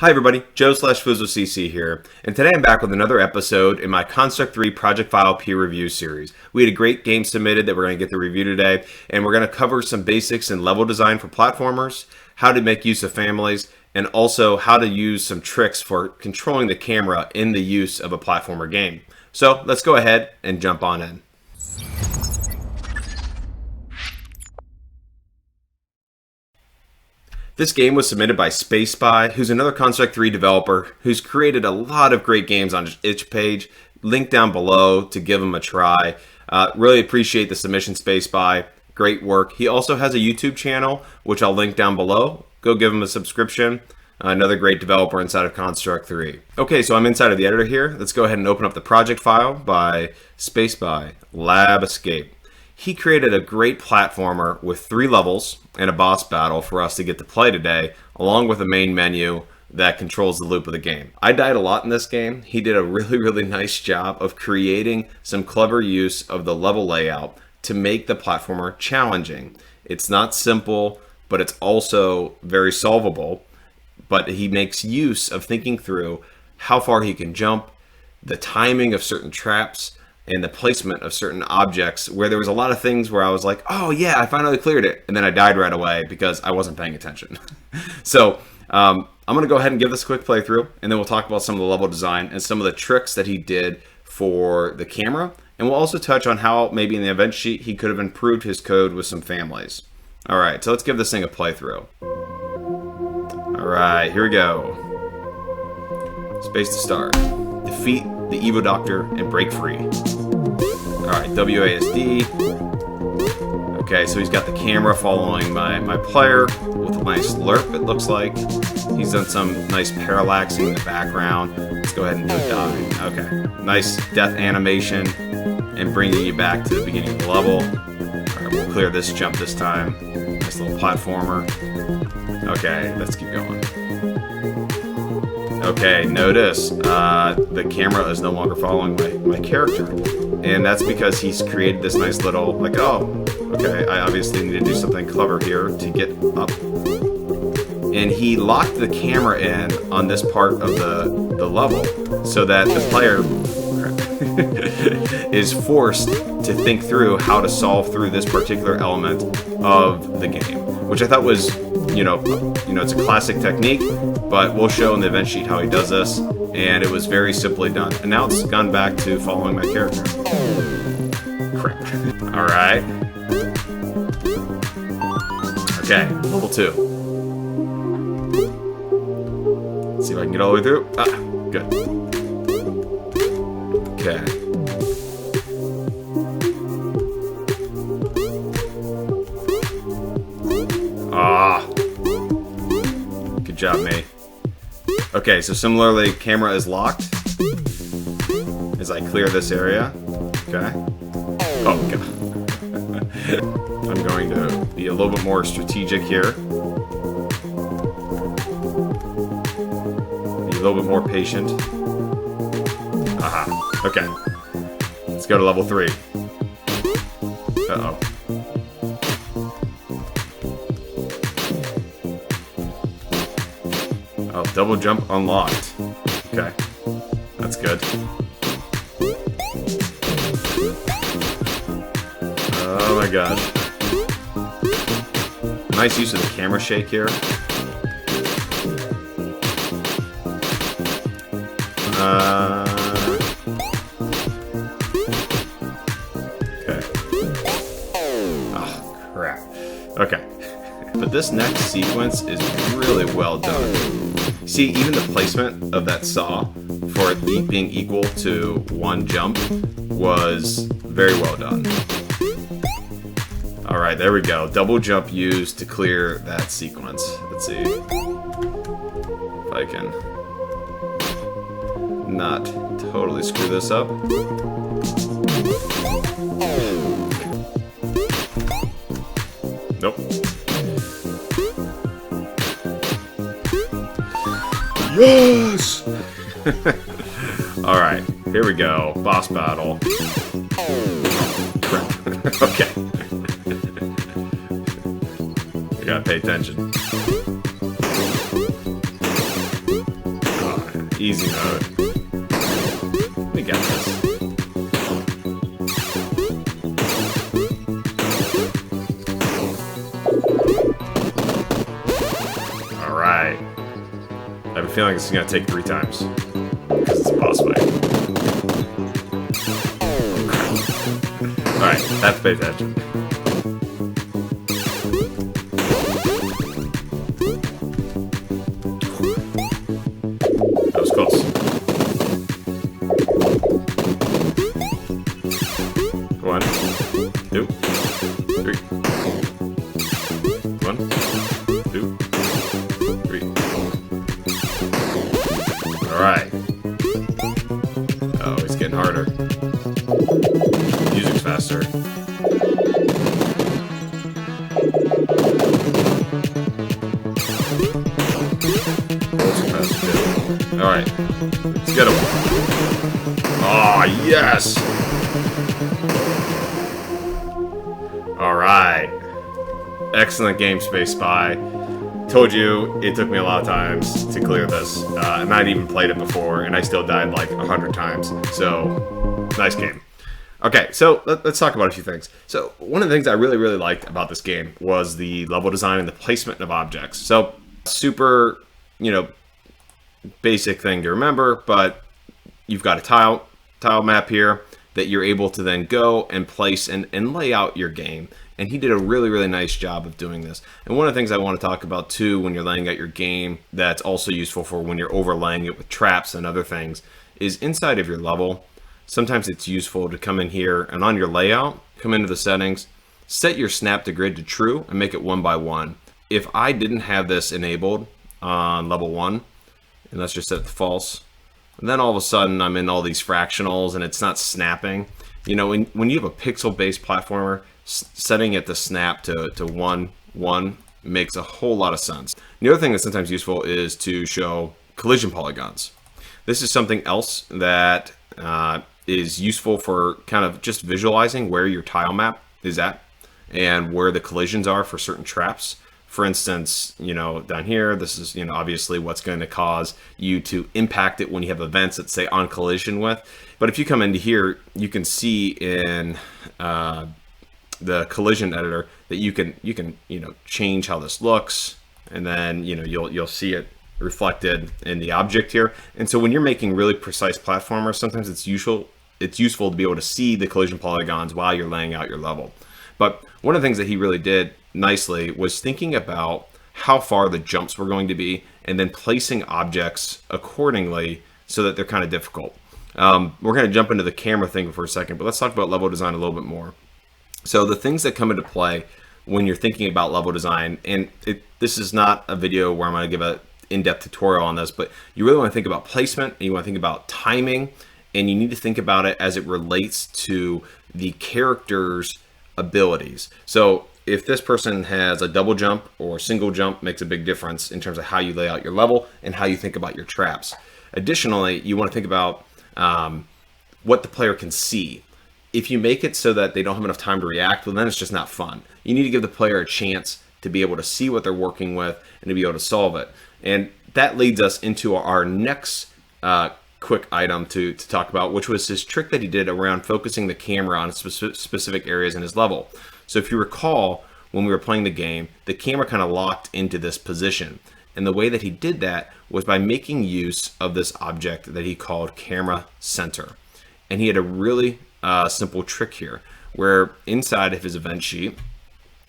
Hi everybody, Joe/FoozleCC here, and today I'm back with another episode in my Construct 3 project file peer review series. We had a great game submitted that we're going to get the review today, and we're going to cover some basics in level design for platformers, how to make use of families, and also how to use some tricks for controlling the camera in the use of a platformer game. So let's go ahead and jump on in. This game was submitted by SpaceSpy, who's another Construct 3 developer who's created a lot of great games on his itch page. Link down below to give him a try. Really appreciate the submission, SpaceSpy. Great work. He also has a YouTube channel, which I'll link down below. Go give him a subscription. Another great developer inside of Construct 3. Okay, so I'm inside of the editor here. Let's go ahead and open up the project file by SpaceSpy, Lab Escape. He created a great platformer with 3 levels and a boss battle for us to get to play today, along with a main menu that controls the loop of the game. I died a lot in this game. He did a really nice job of creating some clever use of the level layout to make the platformer challenging. It's not simple, but it's also very solvable. But he makes use of thinking through how far he can jump, the timing of certain traps, and the placement of certain objects, where there was a lot of things where I was like, oh yeah, I finally cleared it, and then I died right away because I wasn't paying attention. So I'm going to go ahead and give this a quick playthrough, and then we'll talk about some of the level design and some of the tricks that he did for the camera, and we'll also touch on how maybe in the event sheet he could have improved his code with some families. Alright, so let's give this thing a playthrough. Alright, here we go. Space to start. Defeat the Evo Doctor and break free. Alright, WASD. Okay, so he's got the camera following my player with a nice lerp, it looks like. He's done some nice parallaxing in the background. Let's go ahead and do a dive. Okay, nice death animation and bringing you back to the beginning of the level. Alright, we'll clear this jump this time. Nice little platformer. Okay, let's keep going. Okay, notice the camera is no longer following my character. And that's because he's created this nice little, like, oh, okay, I obviously need to do something clever here to get up. And he locked the camera in on this part of the level so that the player is forced to think through how to solve through this particular element of the game, which I thought was, you know, it's a classic technique, but we'll show in the event sheet how he does this, and it was very simply done. And now it's gone back to following my character. Crap. Alright. Okay, level 2. Let's see if I can get all the way through. Ah, good. Okay. Ah. Good job, mate. Okay, so similarly, camera is locked as I clear this area. Okay. Oh, God. I'm going to be a little bit more strategic here. Be a little bit more patient. Aha. Okay. Let's go to level 3. Uh-oh. Oh, double jump unlocked. Okay. That's good. Oh my gosh. Nice use of the camera shake here. Okay. Oh, crap. Okay. But this next sequence is really well done. See, even the placement of that saw for it being equal to 1 jump was very well done. Alright, there we go. Double jump used to clear that sequence. Let's see if I can not totally screw this up. Nope. Yes! Alright, here we go. Boss battle. Okay. We gotta pay attention. Easy mode. We got this. Alright. I have a feeling this is going to take 3 times. Because it's a boss fight. Alright, have to pay attention. That was close. One, 2, 3. 1, 2, 3. Alright. Oh, he's getting harder. Music's faster. Alright. Let's get him. Oh, yes! Alright. Excellent game, Space Spy. Told you it took me a lot of times to clear this. And I'd even played it before, and I still died like 100 times. So, nice game. Okay, so let's talk about a few things. So, one of the things I really, really liked about this game was the level design and the placement of objects. So, super, basic thing to remember, but you've got a tile map here that you're able to then go and place and lay out your game. And he did a really, really nice job of doing this. And one of the things I want to talk about too when you're laying out your game that's also useful for when you're overlaying it with traps and other things is inside of your level. Sometimes it's useful to come in here and on your layout, come into the settings, set your snap to grid to true and make it 1 by 1. If I didn't have this enabled on level 1, and let's just set it to false, and then all of a sudden I'm in all these fractionals and it's not snapping. When you have a pixel-based platformer, setting it to snap to 1, 1 makes a whole lot of sense. The other thing that's sometimes useful is to show collision polygons. This is something else that is useful for kind of just visualizing where your tile map is at and where the collisions are for certain traps. For instance, down here, this is, obviously what's going to cause you to impact it when you have events that say on collision with. But if you come into here, you can see in the collision editor that you can change how this looks, and then you'll see it reflected in the object here. And so when you're making really precise platformers, sometimes it's useful to be able to see the collision polygons while you're laying out your level. But one of the things that he really did nicely was thinking about how far the jumps were going to be and then placing objects accordingly so that they're kind of difficult. We're going to jump into the camera thing for a second, but let's talk about level design a little bit more. So the things that come into play when you're thinking about level design, and this is not a video where I'm going to give an in-depth tutorial on this, but you really want to think about placement, and you want to think about timing, and you need to think about it as it relates to the character's abilities. So if this person has a double jump or single jump, makes a big difference in terms of how you lay out your level and how you think about your traps. Additionally, you want to think about what the player can see. If you make it so that they don't have enough time to react, well, then it's just not fun. You need to give the player a chance to be able to see what they're working with and to be able to solve it. And that leads us into our next quick item to talk about, which was this trick that he did around focusing the camera on specific areas in his level. So if you recall, when we were playing the game, the camera kind of locked into this position. And the way that he did that was by making use of this object that he called camera center. And he had a really simple trick here, where inside of his event sheet,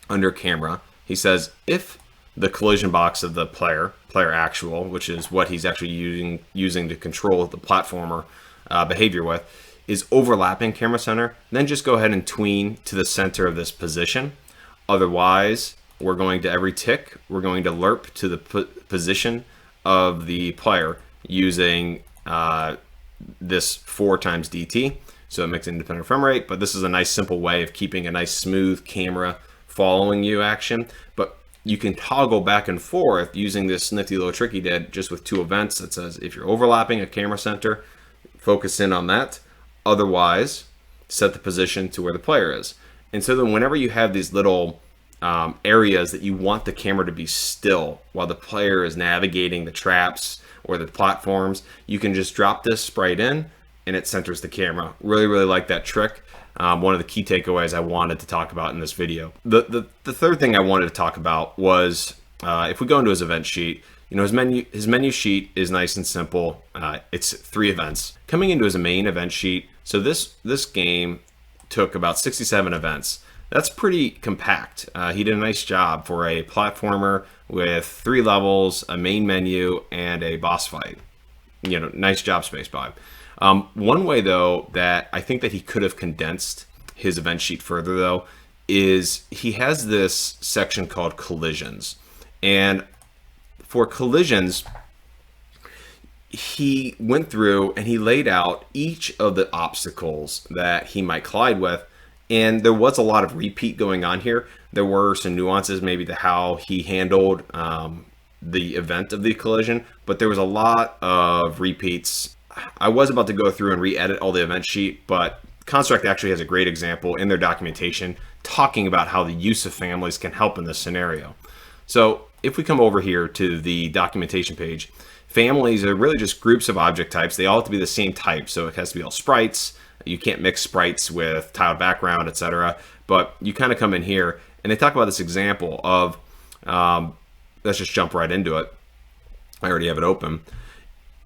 under camera, he says if the collision box of the player actual, which is what he's actually using to control the platformer behavior with, is overlapping camera center, then just go ahead and tween to the center of this position. Otherwise, we're going to every tick, we're going to lerp to the position of the player using this 4 times DT. So it makes an independent frame rate, but this is a nice simple way of keeping a nice smooth camera following you action. But you can toggle back and forth using this nifty little trick he did just with 2 events that says if you're overlapping a camera center, focus in on that. Otherwise, set the position to where the player is. And so then whenever you have these little areas that you want the camera to be still while the player is navigating the traps or the platforms, you can just drop this sprite in and it centers the camera. Really like that trick. One of the key takeaways I wanted to talk about in this video. The third thing I wanted to talk about was if we go into his event sheet, his menu sheet is nice and simple. It's 3 events. Coming into his main event sheet, so this game took about 67 events. That's pretty compact. He did a nice job for a platformer with 3 levels, a main menu, and a boss fight. Nice job, SpaceBy. One way, though, that I think that he could have condensed his event sheet further, though, is he has this section called collisions. And for collisions, he went through and he laid out each of the obstacles that he might collide with. And there was a lot of repeat going on here. There were some nuances maybe to how he handled the event of the collision, but there was a lot of repeats. I was about to go through and re-edit all the event sheet, but Construct actually has a great example in their documentation talking about how the use of families can help in this scenario. So if we come over here to the documentation page, families are really just groups of object types. They all have to be the same type, so it has to be all sprites. You can't mix sprites with tiled background, etc. But you kind of come in here and they talk about this example of, let's just jump right into it. I already have it open.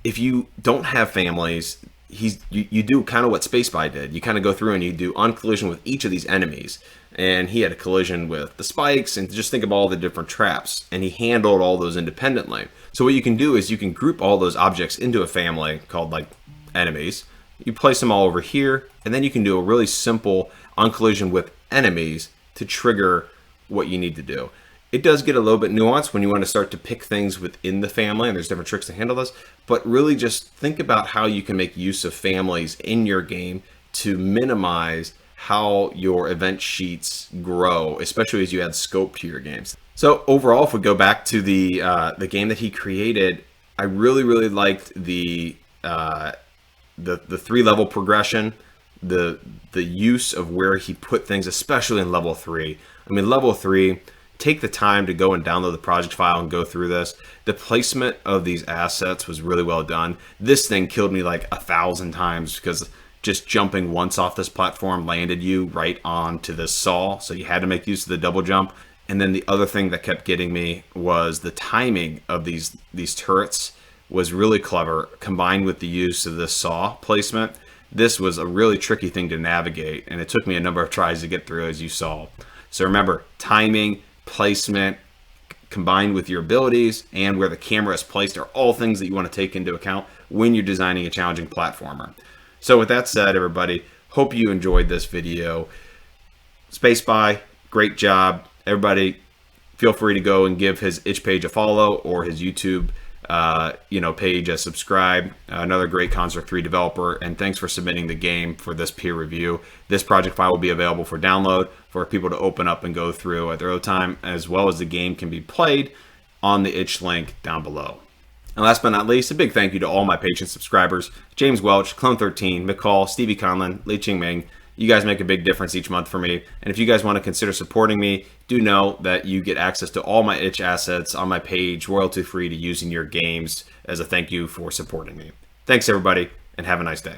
If you don't have families, you do kind of what SpaceBy did. You kind of go through and you do on collision with each of these enemies. And he had a collision with the spikes, and just think of all the different traps. And he handled all those independently. So what you can do is you can group all those objects into a family called like enemies. You place them all over here, and then you can do a really simple on collision with enemies to trigger what you need to do. It does get a little bit nuanced when you want to start to pick things within the family, and there's different tricks to handle this, but really just think about how you can make use of families in your game to minimize how your event sheets grow, especially as you add scope to your games. So overall, if we go back to the game that he created, I really liked the 3-level progression, the use of where he put things, especially in level 3. I mean, level 3, take the time to go and download the project file and go through this. The placement of these assets was really well done. This thing killed me like 1,000 times because just jumping once off this platform landed you right onto this saw, so you had to make use of the double jump. And then the other thing that kept getting me was the timing of these turrets was really clever, combined with the use of this saw placement. This was a really tricky thing to navigate, and it took me a number of tries to get through, as you saw. So remember, timing, placement, combined with your abilities and where the camera is placed are all things that you want to take into account when you're designing a challenging platformer. So with that said, everybody, hope you enjoyed this video. SpaceBy, great job. Everybody, feel free to go and give his itch page a follow or his YouTube page a subscribe. Another great Construct 3 developer, and thanks for submitting the game for this peer review. This project file will be available for download for people to open up and go through at their own time, as well as the game can be played on the itch link down below. And last but not least, a big thank you to all my patient subscribers: James Welch, Clone13, McCall, Stevie Conlon, Li Chingming. You guys make a big difference each month for me. And if you guys want to consider supporting me, do know that you get access to all my itch assets on my page, royalty free, to use in your games as a thank you for supporting me. Thanks, everybody, and have a nice day.